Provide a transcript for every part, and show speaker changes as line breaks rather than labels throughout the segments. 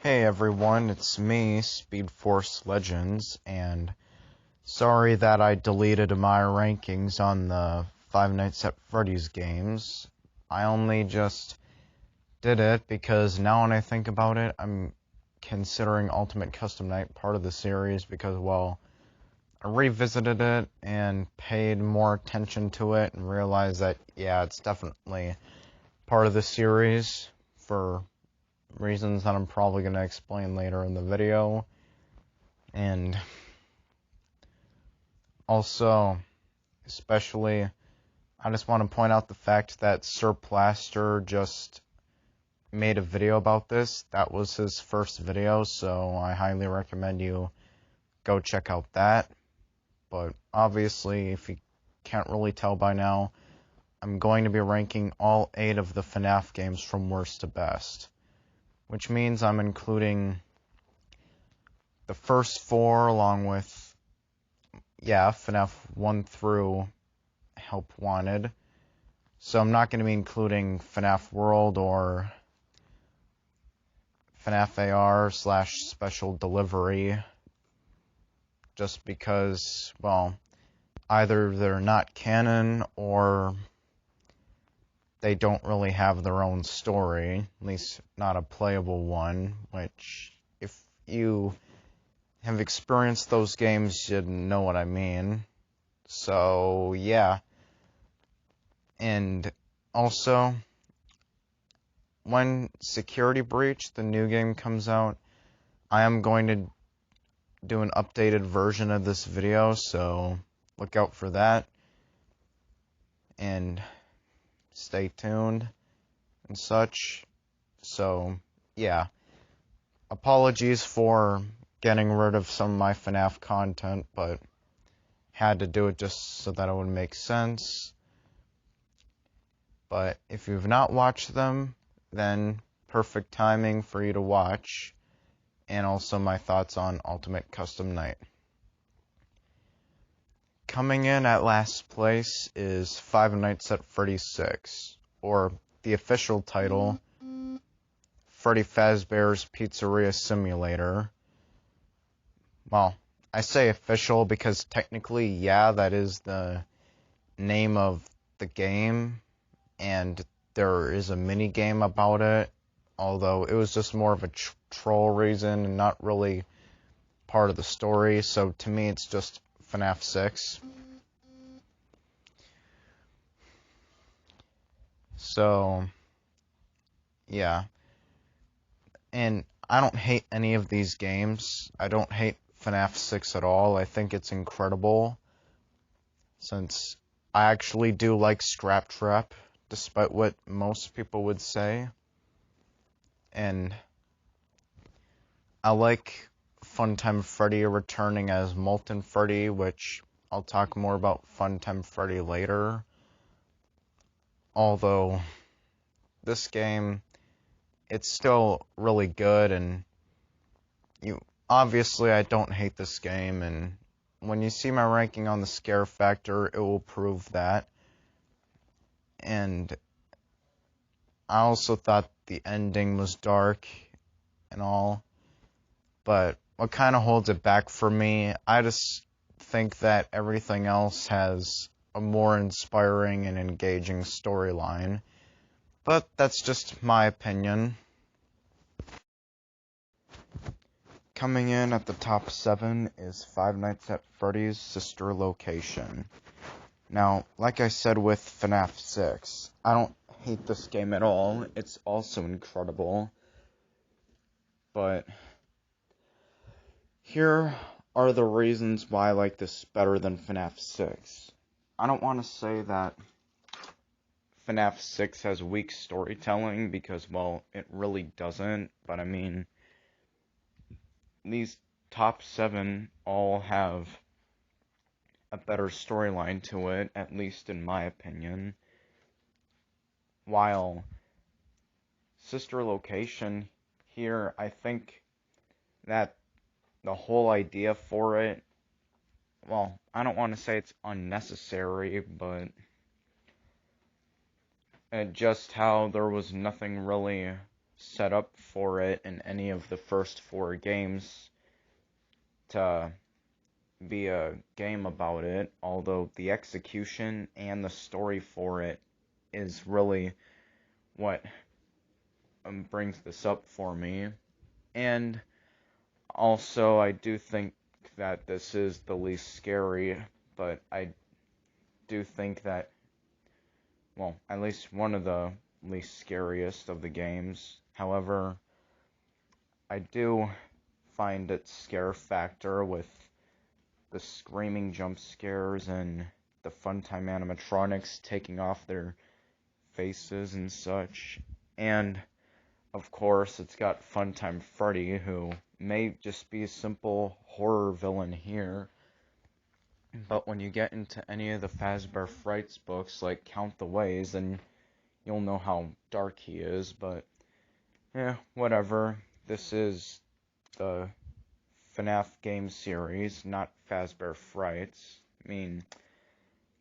Hey everyone, it's me, Speed Force Legends, and sorry that I deleted my rankings on the Five Nights at Freddy's games. I only just did it because now when I think about it, I'm considering Ultimate Custom Night part of the series because, well, I revisited it and paid more attention to it and realized that, yeah, it's definitely part of the series for reasons that I'm probably going to explain later in the video. And also, especially, I just want to point out the fact that Sir Plaster just made a video about this. That was his first video, so I highly recommend you go check out that. But obviously, if you can't really tell by now, I'm going to be ranking all 8 of the FNAF games from worst to best, which means I'm including the first 4 along with, yeah, FNAF 1 through Help Wanted. So I'm not going to be including FNAF World or FNAF AR / Special Delivery, just because, well, either they're not canon or they don't really have their own story, at least not a playable one, which, if you have experienced those games, you know what I mean. So, yeah. And also, when Security Breach, the new game, comes out, I am going to do an updated version of this video, so look out for that. And stay tuned and such. So, yeah. Apologies for getting rid of some of my FNAF content, but had to do it just so that it would make sense. But if you've not watched them, then perfect timing for you to watch, and also my thoughts on Ultimate Custom Night. Coming in at last place is Five Nights at Freddy's 6, or the official title, Freddy Fazbear's Pizzeria Simulator. Well, I say official because technically, yeah, that is the name of the game, and there is a mini game about it, although it was just more of a troll reason and not really part of the story, so to me it's just FNAF 6. So, yeah. And I don't hate any of these games. I don't hate FNAF 6 at all. I think it's incredible, since I actually do like Scrap Trap, despite what most people would say. And I like Funtime Freddy returning as Molten Freddy, which I'll talk more about Funtime Freddy later. Although, this game, it's still really good, and obviously I don't hate this game, and when you see my ranking on the scare factor, it will prove that. And I also thought the ending was dark and all, but what kind of holds it back for me, I just think that everything else has a more inspiring and engaging storyline. But that's just my opinion. Coming in at the top 7 is Five Nights at Freddy's Sister Location. Now, like I said with FNAF 6, I don't hate this game at all. It's also incredible. But here are the reasons why I like this better than FNAF 6. I don't want to say that FNAF 6 has weak storytelling, because, well, it really doesn't. But I mean, these top 7 all have a better storyline to it, at least in my opinion. While Sister Location here, I think that the whole idea for it, well, I don't want to say it's unnecessary, but just how there was nothing really set up for it in any of the first 4 games to be a game about it, although the execution and the story for it is really what brings this up for me. And also, I do think that this is the least scary, but I do think that, well, at least one of the least scariest of the games. However, I do find its scare factor with the screaming jump scares and the Funtime animatronics taking off their faces and such. And, of course, it's got Funtime Freddy, who may just be a simple horror villain here, but when you get into any of the Fazbear Frights books, like Count the Ways, then you'll know how dark he is, but yeah, whatever. This is the FNAF game series, not Fazbear Frights. I mean,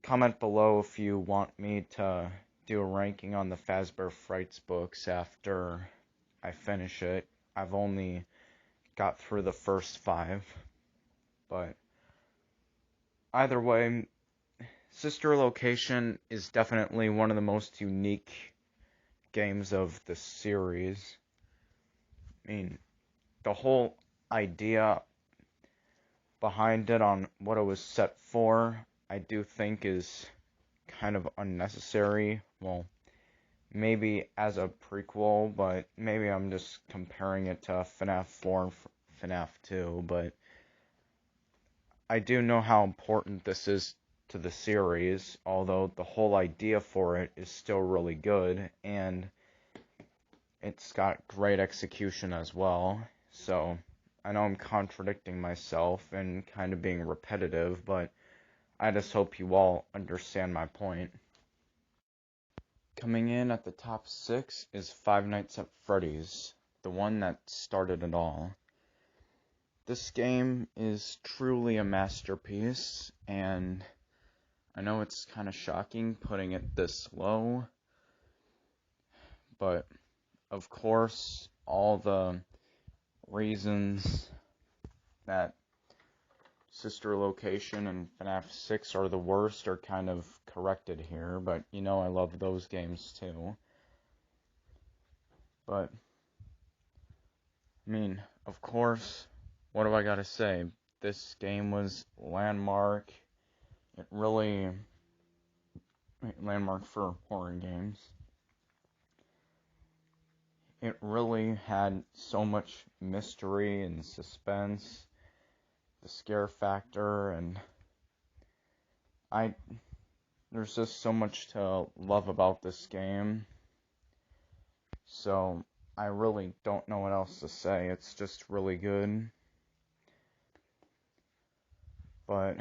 comment below if you want me to do a ranking on the Fazbear Frights books after I finish it. I've only got through the first 5, but either way, Sister Location is definitely one of the most unique games of the series. I mean, the whole idea behind it on what it was set for, I do think is kind of unnecessary. Well, maybe as a prequel, but maybe I'm just comparing it to FNAF 4 and FNAF 2, but I do know how important this is to the series, although the whole idea for it is still really good, and it's got great execution as well. So I know I'm contradicting myself and kind of being repetitive, but I just hope you all understand my point. Coming in at the top 6 is Five Nights at Freddy's, the one that started it all. This game is truly a masterpiece, and I know it's kind of shocking putting it this low, but of course, all the reasons that Sister Location and FNAF 6 are the worst are kind of corrected here, but you know I love those games too. But, I mean, of course, what do I gotta say? This game was landmark. It really... landmark for horror games. It really had so much mystery and suspense, the scare factor, and there's just so much to love about this game. So I really don't know what else to say. It's just really good. But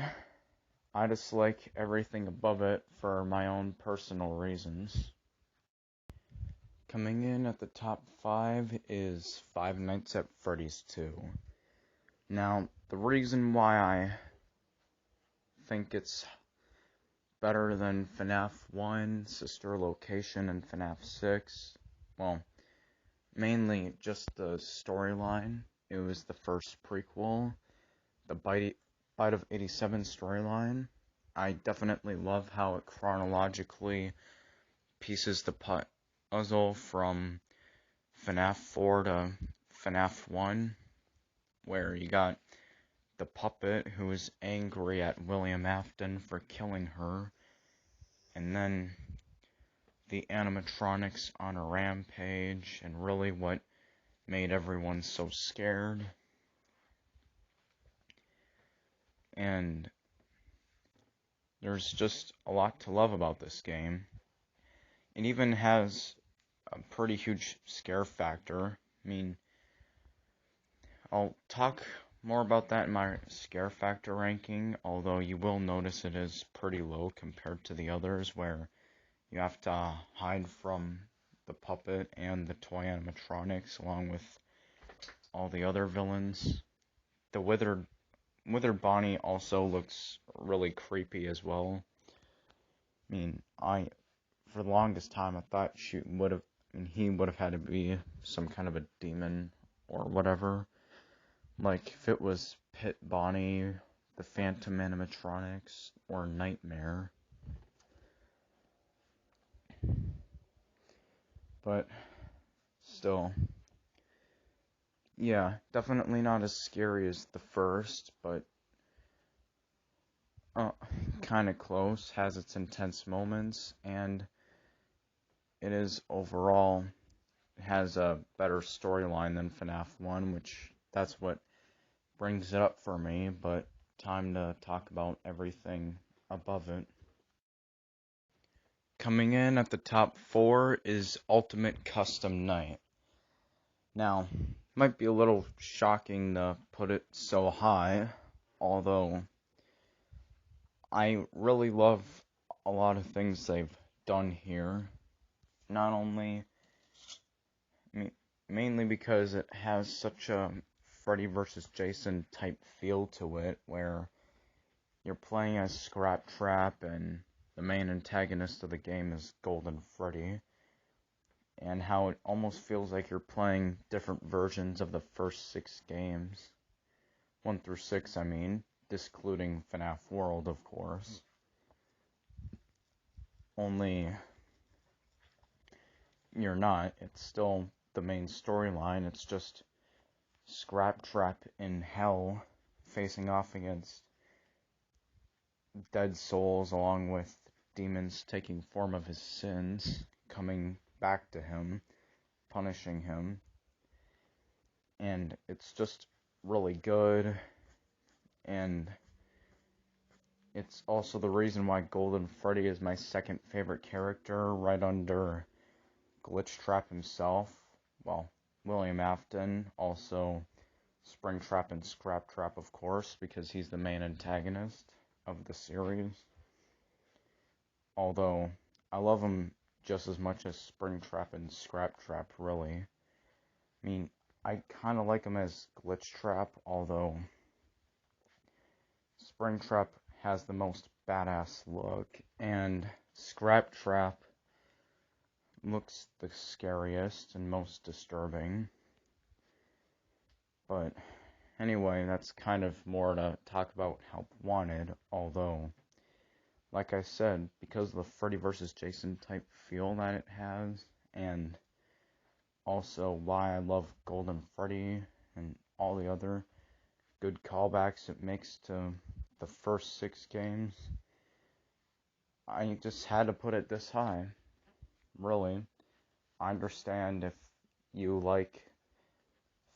I just like everything above it for my own personal reasons. Coming in at the top 5 is Five Nights at Freddy's 2. Now, the reason why I think it's better than FNAF 1, Sister Location, and FNAF 6, well, mainly just the storyline. It was the first prequel, the Bite of 87 storyline. I definitely love how it chronologically pieces the puzzle from FNAF 4 to FNAF 1, where you got the puppet who is angry at William Afton for killing her, and then the animatronics on a rampage, and really what made everyone so scared. And there's just a lot to love about this game. It even has a pretty huge scare factor. I mean, I'll talk more about that in my scare factor ranking, although you will notice it is pretty low compared to the others, where you have to hide from the puppet and the toy animatronics, along with all the other villains. The withered Bonnie also looks really creepy as well. I mean, for the longest time, I thought she would have And he would have had to be some kind of a demon or whatever. Like, if it was Pit Bonnie, the Phantom animatronics, or Nightmare. But, still. Yeah, definitely not as scary as the first, but kind of close, has its intense moments, and it is overall has a better storyline than FNAF 1, which that's what brings it up for me, but time to talk about everything above it. Coming in at the top 4 is Ultimate Custom Night. Now, might be a little shocking to put it so high, although I really love a lot of things they've done here. Not only, mainly because it has such a Freddy vs. Jason type feel to it, where you're playing as Scrap Trap and the main antagonist of the game is Golden Freddy, and how it almost feels like you're playing different versions of the first 6 games. 1 through 6, I mean, excluding FNAF World, of course. Only you're not. It's still the main storyline. It's just Scrap Trap in hell facing off against dead souls, along with demons taking form of his sins, coming back to him, punishing him. And it's just really good, and it's also the reason why Golden Freddy is my second favorite character, right under Glitch Trap himself. Well, William Afton, also Springtrap and Scrap Trap, of course, because he's the main antagonist of the series. Although, I love him just as much as Springtrap and Scrap Trap, really. I mean, I kind of like him as Glitch Trap, although Springtrap has the most badass look, and Scrap Trap looks the scariest and most disturbing. But anyway, that's kind of more to talk about Help Wanted, although, like I said, because of the Freddy vs. Jason type feel that it has, and also why I love Golden Freddy and all the other good callbacks it makes to the first 6 games, I just had to put it this high. Really. I understand if you like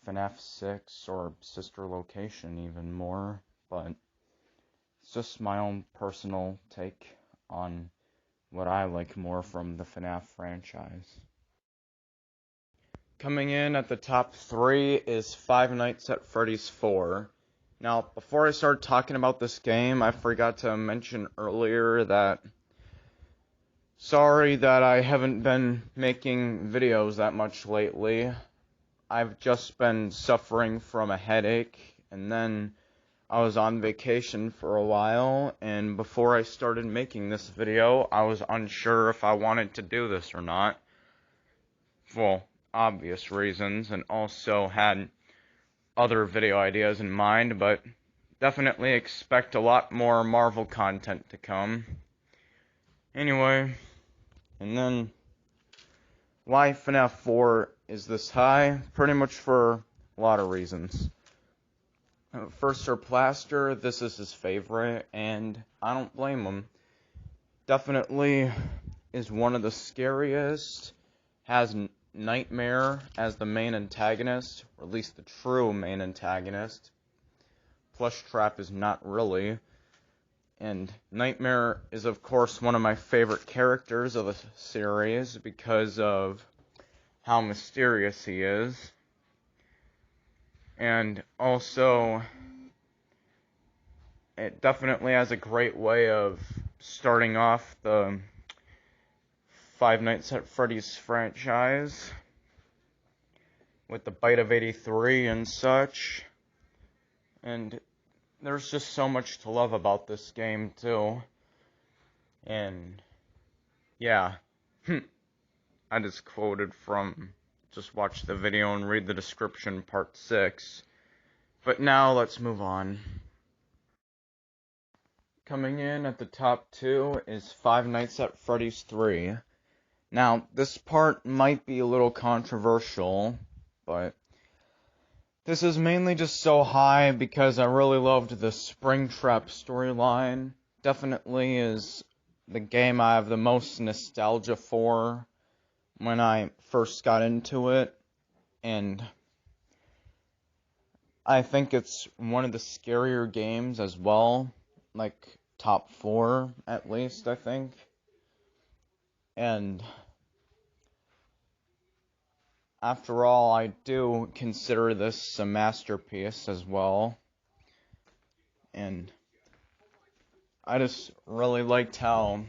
FNAF 6 or Sister Location even more, but it's just my own personal take on what I like more from the FNAF franchise. Coming in at the top 3 is Five Nights at Freddy's 4. Now, before I start talking about this game, I forgot to mention earlier that sorry that I haven't been making videos that much lately. I've just been suffering from a headache, and then I was on vacation for a while, and before I started making this video, I was unsure if I wanted to do this or not. For obvious reasons, and also had other video ideas in mind, but definitely expect a lot more Marvel content to come. Anyway, and then why FNAF 4 is this high? Pretty much for a lot of reasons. First, Sir Plaster, this is his favorite, and I don't blame him. Definitely is one of the scariest, has Nightmare as the main antagonist, or at least the true main antagonist. Plush Trap is not really. And Nightmare is, of course, one of my favorite characters of the series because of how mysterious he is. And also, it definitely has a great way of starting off the Five Nights at Freddy's franchise with the Bite of 83 and such. And there's just so much to love about this game, too. And, yeah. I just quoted from, just watch the video and read the description, part 6. But now let's move on. Coming in at the top 2 is Five Nights at Freddy's 3. Now, this part might be a little controversial, but this is mainly just so high because I really loved the Springtrap storyline. Definitely is the game I have the most nostalgia for when I first got into it, and I think it's one of the scarier games as well, like top 4 at least, I think. And after all, I do consider this a masterpiece as well. And I just really liked how,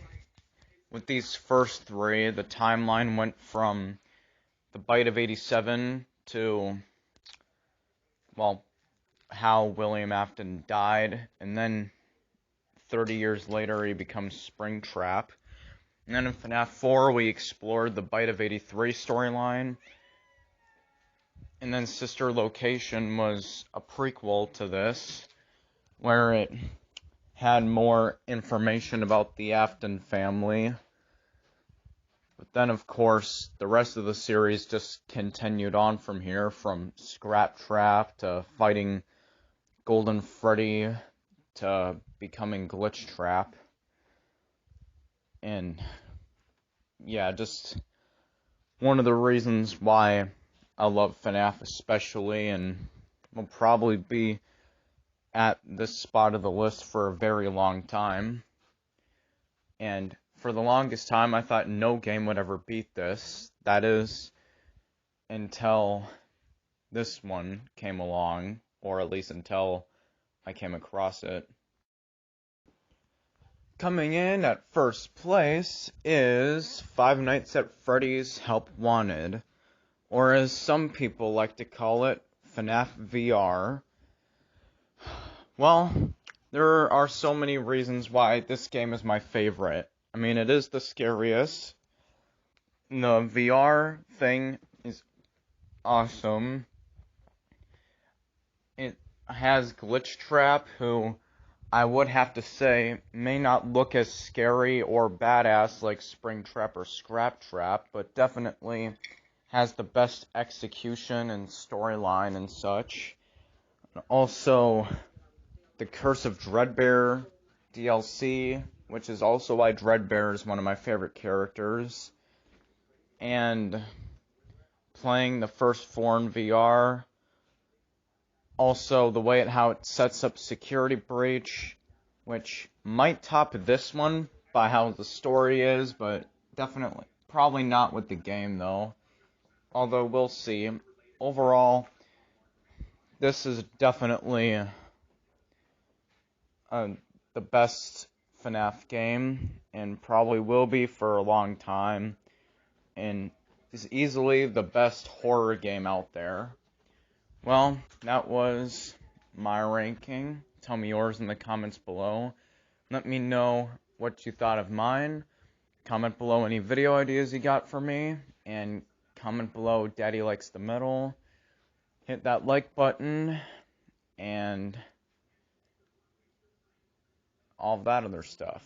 with these first 3, the timeline went from the bite of 87 to, well, how William Afton died, and then 30 years later he becomes Springtrap. And then in FNAF 4 we explored the Bite of 83 storyline. And then Sister Location was a prequel to this, where it had more information about the Afton family. But then, of course, the rest of the series just continued on from here, from Scrap Trap to fighting Golden Freddy to becoming Glitch Trap. And yeah, just one of the reasons why I love FNAF especially, and will probably be at this spot of the list for a very long time. And for the longest time, I thought no game would ever beat this. That is, until this one came along, or at least until I came across it. Coming in at first place is Five Nights at Freddy's Help Wanted, or as some people like to call it, FNAF VR. Well, there are so many reasons why this game is my favorite. I mean, it is the scariest. The VR thing is awesome. It has Glitch Trap, who I would have to say may not look as scary or badass like Springtrap or Scrap Trap, but definitely has the best execution and storyline and such. Also, the Curse of Dreadbear DLC, which is also why Dreadbear is one of my favorite characters. And playing the first 4 in VR. Also, the way how it sets up Security Breach, which might top this one by how the story is, but definitely, probably not with the game though. Although, we'll see. Overall, this is definitely the best FNAF game, and probably will be for a long time, and is easily the best horror game out there. Well, that was my ranking. Tell me yours in the comments below. Let me know what you thought of mine. Comment below any video ideas you got for me, and comment below Daddy Likes the Metal. Hit that like button, and all of that other stuff.